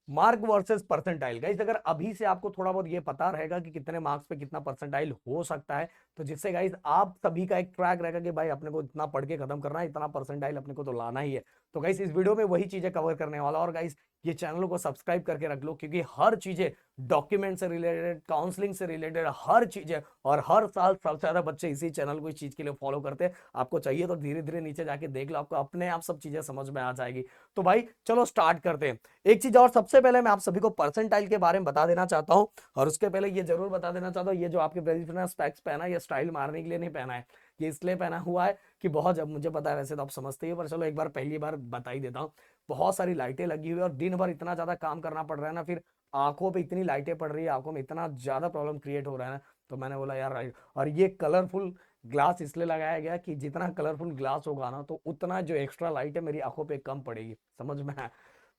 Mark versus percentile. Guys अगर अभी से आपको थोड़ा बहुत ये पता रहेगा कि कितने मार्क्स पे कितना परसेंटाइल हो सकता है, तो जिससे गाइस आप सभी का एक ट्रैक रहेगा कि भाई अपने को इतना पढ़ के खत्म करना है, इतना परसेंटाइल अपने को तो लाना ही है। तो गाइस इस वीडियो में वही चीजें कवर करने वाला। और गाइस ये चैनल को सब्सक्राइब करके रख लो, क्योंकि हर चीजें डॉक्यूमेंट से रिलेटेड, काउंसलिंग से रिलेटेड हर चीजें, और हर साल सबसे ज्यादा बच्चे इसी चैनल को इस चीज के लिए फॉलो करते हैं। आपको चाहिए तो धीरे धीरे नीचे जाके देख लो, आपको अपने आप सब चीजें समझ में आ जाएगी। तो भाई चलो स्टार्ट करते हैं। एक चीज और, सबसे पहले मैं आप सभी को परसेंटाइल के बारे में बता देना चाहता हूं। और उसके पहले ये जरूर बता देना चाहता हूं, ये जो आपके ब्रेजिल ने स्पेक्स पहना है, ये स्टाइल मारने के लिए नहीं पहना है, ये इसलिए पहना हुआ है कि बहुत, जब मुझे पता है वैसे तो आप समझते ही हो, पर चलो एक बार पहली बार बता ही देता हूँ। बहुत सारी लाइटें लगी हुई है और दिन भर इतना ज्यादा काम करना पड़ रहा है ना, फिर आंखों पे इतनी लाइटें पड़ रही है, आंखों में इतना ज्यादा प्रॉब्लम क्रिएट हो रहा है ना। तो मैंने बोला यार राइट, और ये कलरफुल ग्लास इसलिए लगाया गया कि जितना कलरफुल ग्लास होगा ना, तो उतना जो एक्स्ट्रा लाइट है मेरी आंखों पे कम पड़ेगी, समझ में आया?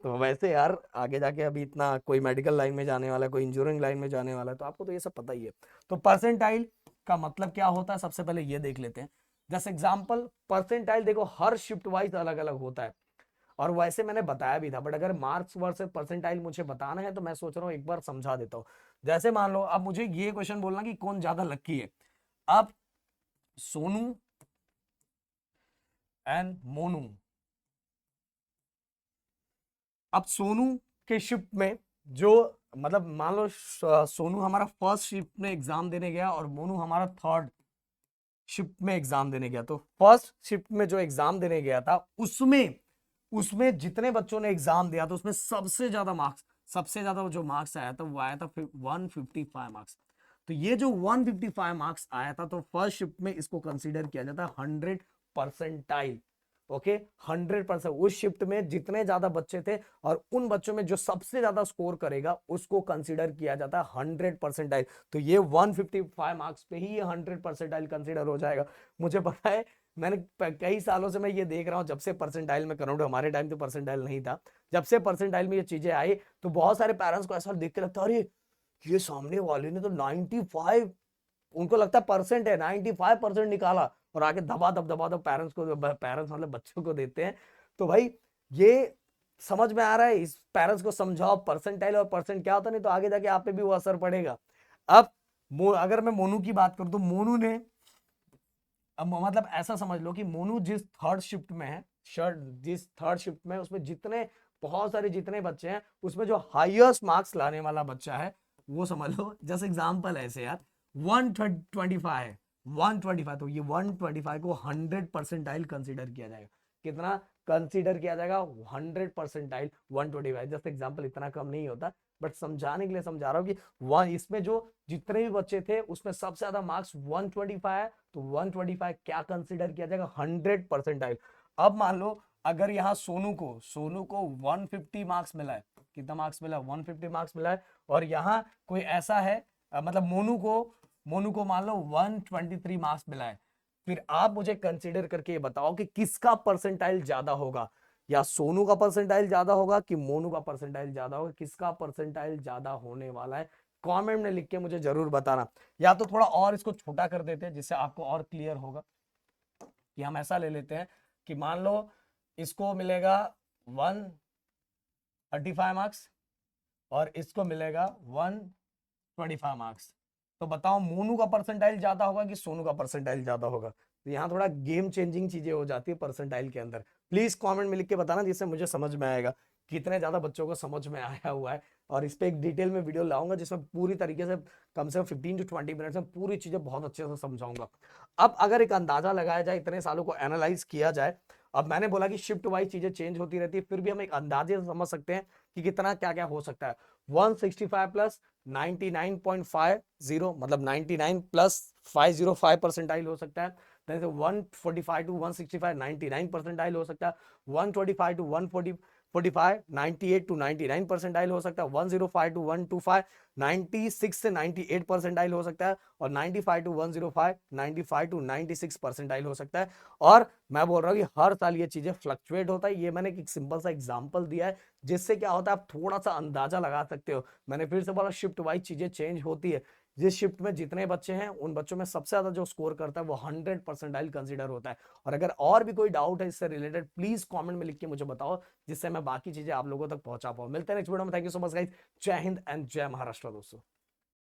तो वैसे यार आगे जाके अभी इतना कोई मेडिकल लाइन में जाने वाला है, कोई इंजीनियरिंग लाइन में जाने वाला है, तो आपको तो ये सब पता ही है। तो परसेंटाइल का मतलब क्या होता है, सबसे पहले ये देख लेते हैं। जैसे एग्जांपल, परसेंटाइल देखो हर शिफ्ट वाइज अलग अलग होता है, और वैसे मैंने बताया भी था, बट अगर मार्क्स वर्सेस परसेंटाइल मुझे बताना है तो मैं सोच रहा हूँ एक बार समझा देता हूँ। जैसे मान लो अब मुझे ये क्वेश्चन बोलना कि कौन ज्यादा लकी है। अब सोनू एंड मोनू, अब सोनू के शिफ्ट में जो, मतलब मान लो सोनू हमारा फर्स्ट शिफ्ट में एग्जाम देने गया और मोनू हमारा थर्ड शिफ्ट में एग्जाम देने गया। तो फर्स्ट शिफ्ट में जो एग्जाम देने गया था, उसमें उसमें जितने बच्चों ने एग्जाम दिया था उसमें सबसे ज्यादा मार्क्स, सबसे ज्यादा जो मार्क्स आया था वो आया था 155 मार्क्स। तो ये जो 155 मार्क्स आया था, तो फर्स्ट शिफ्ट में इसको कंसीडर किया जाता है 100 परसेंटाइल। ओके, 100%। उस शिफ्ट में जितने ज्यादा बच्चे थे और उन बच्चों में जो सबसे ज्यादा स्कोर करेगा उसको कंसीडर किया जाता है 100 परसेंटाइल। तो ये 155 मार्क्स पे ही ये 100 परसेंटाइल कंसीडर हो जाएगा। मुझे पता है, मैंने कई सालों से मैं ये देख रहा हूँ, जब से परसेंटाइल में कन्वर्ट, हमारे टाइम तो परसेंटाइल नहीं था, जब से परसेंटाइल में ये चीजें आई, तो बहुत सारे पेरेंट्स को ऐसा देख के लगता है अरे ये सामने वाले ने तो 95, उनको लगता है परसेंट है, 95% निकाला, और आगे दबा दब पेरेंट्स को, पेरेंट्स मतलब बच्चों को देते हैं। तो भाई ये समझ में आ रहा है, इस पेरेंट्स को समझाओ परसेंटाइल और परसेंट क्या होता है, नहीं तो आगे जाके आप पे भी वो असर पड़ेगा। अब अगर मैं मोनू की बात करूं, तो मोनू ने, अब मतलब ऐसा समझ लो कि मोनू जिस थर्ड शिफ्ट में है, शर्ट जिस थर्ड शिफ्ट में है, उसमें जितने, बहुत सारे जितने बच्चे हैं, उसमें जो हाईएस्ट मार्क्स लाने वाला बच्चा है, वो समझ लो, जैसे एग्जांपल ऐसे यार 125 है, 125, तो ये 125 को 100 परसेंटाइल कंसिडर किया जाएगा। कितना कंसिडर किया जाएगा? 100 परसेंटाइल 125। जैसे एग्जांपल इतना कम नहीं होता, बट समझाने के लिए समझा रहा हूँ कि वन, इसमें जो जितने भी बच्चे थे उसमें सबसे ज्यादा मार्क्स 125 है, तो 125 क्या कंसिडर किया जाएगा? 100 परसेंटाइल। अब मान लो अगर यहाँ सोनू को 150 मार्क्स मिला है, कितना मार्क्स मिला? 150 मार्क्स मिला है। और यहाँ कोई ऐसा है, मतलब मोनू को मान लो 123 मार्क्स मिला है। फिर आप मुझे कंसिडर करके ये बताओ कि किसका परसेंटाइल ज्यादा होगा, या सोनू का परसेंटाइल ज्यादा होगा कि मोनू का परसेंटाइल ज्यादा होगा? किसका परसेंटाइल ज्यादा होने वाला है? कमेंट में लिख के मुझे जरूर बताना। या तो थोड़ा और इसको छोटा कर देते हैं जिससे आपको और क्लियर होगा, कि हम ऐसा ले लेते हैं कि मान लो इसको मिलेगा 135 मार्क्स और इसको मिलेगा 125 मार्क्स। तो बताओ मोनू का परसेंटाइल ज्यादा होगा कि सोनू का परसेंटाइल ज्यादा होगा? तो यहाँ थोड़ा गेम चेंजिंग चीजें हो जाती है परसेंटाइल के अंदर। प्लीज कमेंट में लिख के बताना, जिससे मुझे समझ में आएगा कितने ज्यादा बच्चों को समझ में आया हुआ है। और इस पे एक डिटेल में वीडियो लाऊंगा जिसमें पूरी तरीके से, कम से कम 15 to 20 मिनट्स में पूरी चीजें बहुत अच्छे से समझाऊंगा। अब अगर एक अंदाजा लगाया जाए, इतने सालों को एनालाइज किया जाए, अब मैंने बोला कि शिफ्ट वाइज चीजें चेंज होती रहती है, फिर भी हम एक अंदाजे से समझ सकते हैं कि कितना क्या क्या हो सकता है। 165 प्लस 99.50, मतलब 99 प्लस 505 परसेंटाइल हो सकता है। 145 टू 165 99 परसेंटाइल हो सकता है। 125 टू 145 98 टू 99 परसेंटाइल हो सकता है। 105 टू 125 96 से 98 परसेंटाइल हो सकता है। और 95 टू 105 95 टू 96 परसेंटाइल हो सकता है। और मैं बोल रहा हूँ कि हर साल ये चीजें फ्लक्चुएट होता है। ये मैंने एक सिंपल सा एग्जांपल दिया है, जिससे क्या होता है आप थोड़ा सा अंदाजा लगा सकते हो। मैंने फिर से बोला शिफ्ट वाइज चीजें चेंज होती है। जिस शिफ्ट में जितने बच्चे हैं उन बच्चों में सबसे ज्यादा जो स्कोर करता है वो 100 परसेंटाइल कंसिडर होता है। और अगर और भी कोई डाउट है इससे रिलेटेड, प्लीज कमेंट में लिख के मुझे बताओ, जिससे मैं बाकी चीजें आप लोगों तक पहुंचा पाऊं। मिलते हैं नेक्स्ट वीडियो में। Thank you so much guys. जय हिंद एंड जय महाराष्ट्र दोस्तों।